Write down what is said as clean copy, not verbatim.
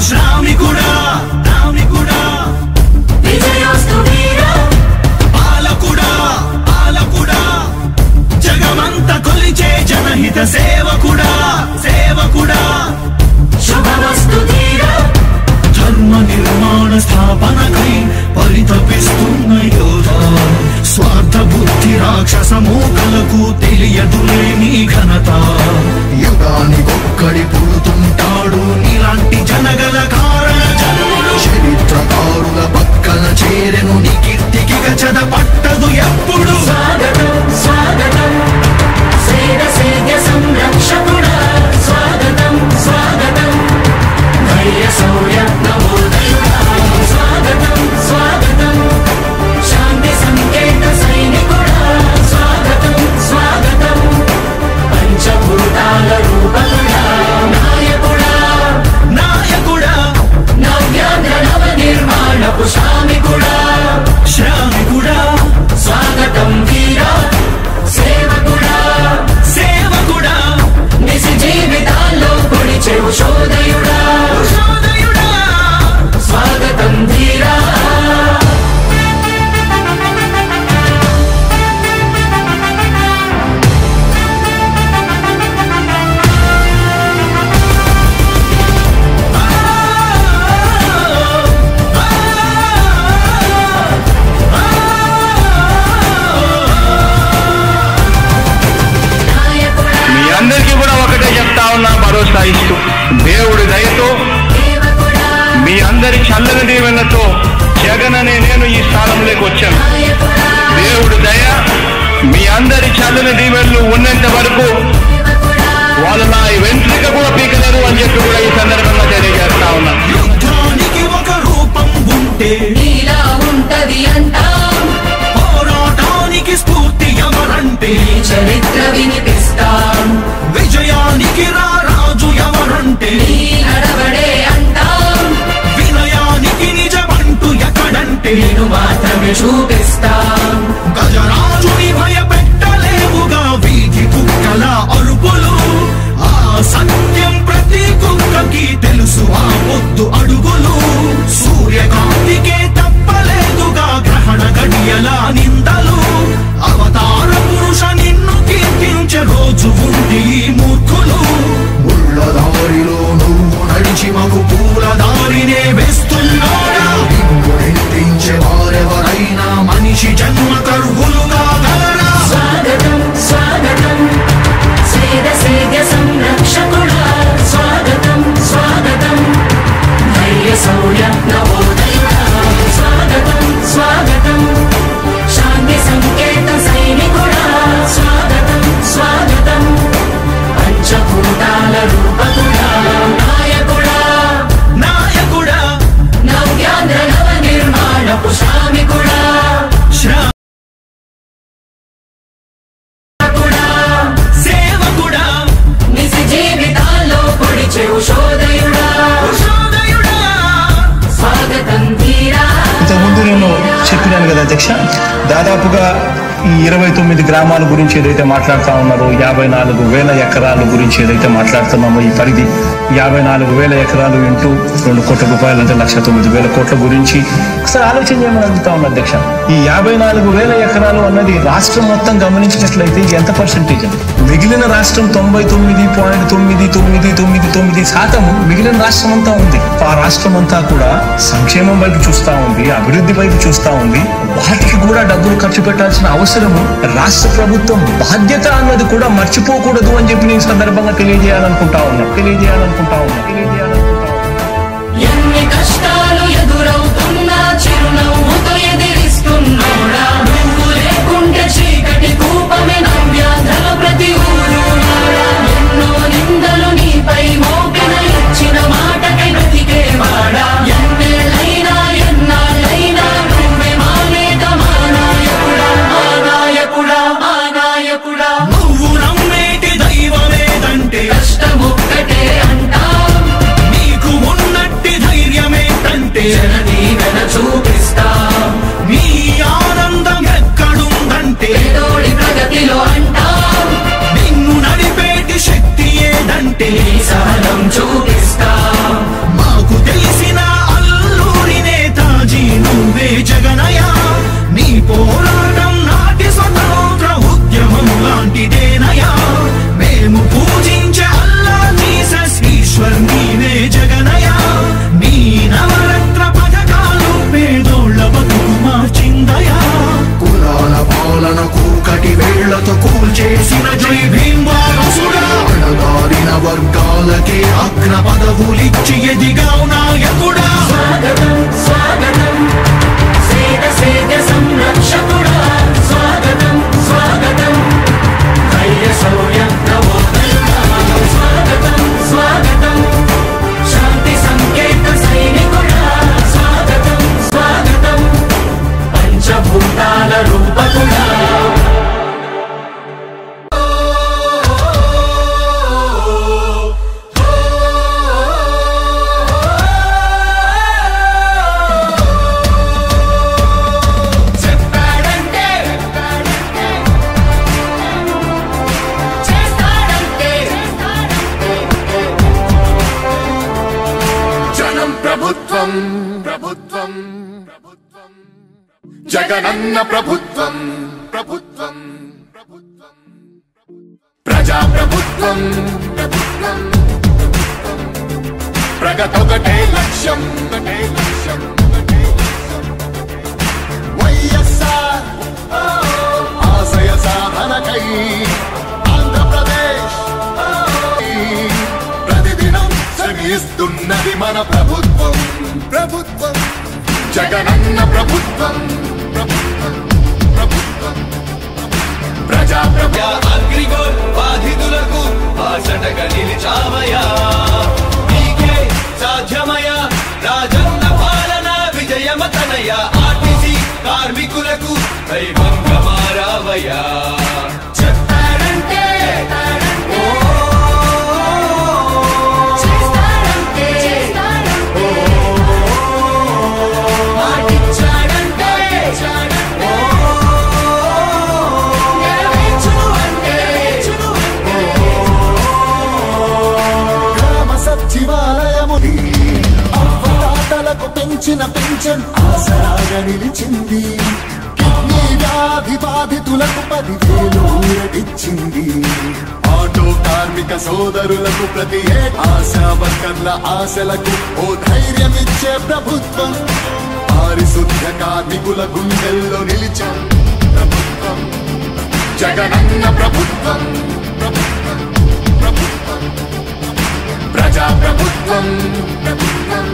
శ్రామికుడా రామికుడా విజయోస్తు వీరా పాలకుడా పాలకుడా జగమంత కొలిచే జనహిత సేవకుడా సేవకుడా శుభమస్తు ధీరా ధర్మ నిర్మాణ స్థాపనకై పరితపిస్తున్న యోధా స్వార్థ బుద్ధి రాక్షస మూకలకు తెలియదులే నీ ఘనత యుగానికొక్కడి పుడుతుంటాడు నీలాంటి జనగల కారణ జన్ముడు చరిత్రకారుల పక్కన చేరెను నీ కీర్తికి గచద పట్టదు ఎప్పుడు స్వాగతం స్వాగతం సేద సేద్య సంరక్షకుడా స్వాగతం స్వాగతం ధైర్య శౌర్య నవోదయుడా స్వాగతం స్వాగతం శాంతి సంకేత సైనికుడా స్వాగతం స్వాగతం పంచభూతాల రూపకుడా నాయకుడా నాయకుడా నవ్యాంధ్ర నవ నిర్మాణపు శ్రామికుడా శ్రామికుడా స్వాగతం వీరా సేవకుడా సేవకుడా నిజ జీవితాల్లో పొడిచే ఉషోదయుడా ఉషోదయుడా స్వాగతం వీరా భరోసా ఇస్తూ దేవుడి దయతో మీ అందరి చల్లని దీవెనతో జగన్ అనే నేను ఈ స్థానంలోకి వచ్చాను. దేవుడి దయ మీ అందరి చల్లని దీవెనలు ఉన్నంత వరకు వాళ్ళు నా వెంట్రిక కూడా పీకలేరు అని చెప్పి కూడా ఈ సందర్భంగా తెలియజేస్తా ఉన్నాను. యుద్ధానికి ఒక రూపం ఉంటే నీలా ఉంటది అంటాం, పోరాటానికి స్ఫూర్తి ఎవరంటే చరిత్ర వినిపిస్తాం, విజయానికి రారాజు ఎవరంటే నడవడే అంటాం, వినయానికి నిజమంటూ ఎక్కడంటే నేను మాత్రమే చూపిస్తాం. గజరాజుని భయపెట్టలేవుగా వీధి కుక్కల అరుపులు, ఆ సత్యం ప్రతి కుక్కకి తెలుసు ఆ పొద్దు అడుగులు, సూర్యకాంతికే తప్పలేదుగా గ్రహణ గడియల నిందలు, అవతార పురుష నిన్ను కీర్తించే రోజు ఉంది ఈ మూర్ఖులు. ముళ్ళదారిలో నువ్వు నడిచి మగు పూల దారినే వేస్తున్నాడా, నిన్ను నిందించే వారెవరైనా మనిషి జన్మ కర్హులుగా గలరా. స్వాగతం స్వాగతం సేద సేద్య సంరక్షకుడా స్వాగతం స్వాగతం ధైర్య శౌర్య నవోదయుడా స్వాగతం స్వాగతం శాంతి సంకేత సైనికుడా స్వాగతం స్వాగతం పంచభూతాల రూపకుడా నాయకుడా నాయకుడా నవ్యాంధ్ర నవ నిర్మాణపు శ్రామికుడా సేవకుడా నిజ జీవితాల్లో పొడిచే ఉషోదయుడా ఉషోదయుడా స్వాగతం వీరా. ఇంతకుముందు నేను చెప్పినాను కదా అధ్యక్ష, దాదాపుగా ఈ 29 గ్రామాల గురించి ఏదైతే మాట్లాడుతూ ఉన్నారో 54,000 ఎకరాల గురించి ఏదైతే మాట్లాడుతున్నామో ఈ పరిధి 54,000 ఎకరాలు ఇంటూ 2 కోట్ల రూపాయలు అంటే 1,09,000 కోట్ల గురించి ఒకసారి ఆలోచన చేయమని అడుగుతా ఉన్నా అధ్యక్ష. ఈ 54,000 ఎకరాలు అన్నది రాష్ట్రం మొత్తం గమనించినట్లయితే ఎంత పర్సెంటేజ్ అండి? మిగిలిన రాష్ట్రం 99.999% మిగిలిన రాష్ట్రం అంతా ఉంది. ఆ రాష్ట్రం అంతా కూడా సంక్షేమం వైపు చూస్తా ఉంది, అభివృద్ధి వైపు చూస్తా ఉంది. వాటికి కూడా డబ్బులు ఖర్చు పెట్టాల్సిన అవసరము రాష్ట్ర ప్రభుత్వం బాధ్యత అన్నది కూడా మర్చిపోకూడదు అని చెప్పి నేను సందర్భంగా తెలియజేయాలనుకుంటా ఉన్నా. ఎన్ని కష్టాలు ఎదురవుతున్నా చిరునవ్వుతో ఎదిరిస్తున్నాడా, నువ్వు లేకుంటే చీకటి కూపమే నవ్యాంధ్రల ప్రతి ఊరు నాడా. ఎన్నో నిందలు నీపై మోపిన ఇచ్చిన మాటకై బ్రతికేవాడా, ఎన్నేళ్ళైనా ఎన్నాళ్ళైనా నువ్వే మా నేత మా నాయకుడా మా నాయకుడా మా నాయకుడా. నువ్వు నమ్మేటి దైవమేదంటే కష్టమొక్కటే అంటాం, నీ అగ్ర పదవులిచ్చి ఎదిగావు నాయకుడా. స్వాగతం స్వాగతం సేద సేద సంరక్షకుడా. స్వాగతం స్వాగతం ధైర్య శౌర్య నవోదయుడా. స్వాగతం స్వాగతం శాంతి సంకేత సైనికుడా. స్వాగతం స్వాగతం పంచభూతాల రూపకుడా. ప్రభుత్వం ప్రభుత్వం ప్రభుత్వం జగనన్న ప్రభుత్వం ప్రభుత్వం ప్రభుత్వం ప్రజా ప్రభుత్వం ప్రభుత్వం ప్రగతొకటే లక్ష్యం ఒకటే లక్ష్యం ఒకటే లక్ష్యం. వైఎస్ఆర్ ఆశయ సాధనకై ఆంధ్రప్రదేశ్ ప్రతిదినం శ్రమిస్తున్నది మన ప్రభుత్వం ప్రభుత్వం జగనన్న ప్రభుత్వం ప్రభుత్వం ప్రభుత్వం ప్రజా ప్రభుత్వం. అగ్రిగోల్ బాధితులకు ఆశటగా నిలిచామయా. నీకే సాధ్యమయా రాజన్న పాలన విజయమతనయ. ఆర్టీసీ కార్మికులకు దైవంగా మారావయ్యా. పెంచిన పెన్షన్ ఆసరాగా నిలిచింది. కిడ్నీ వ్యాధి బాధితులకు 10,000 ఊరటిచ్చింది. ఆటో కార్మిక సోదరులకు ప్రతి ఆశా వర్కర్ల ఆశలకు ఓ ధైర్యమిచ్చే ప్రభుత్వం. పారిశుద్ధ కార్మికుల గుండెల్లో నిలిచాం ప్రభుత్వం జగనన్న ప్రభుత్వం ప్రభుత్వం ప్రభుత్వం ప్రజా ప్రభుత్వం ప్రభుత్వం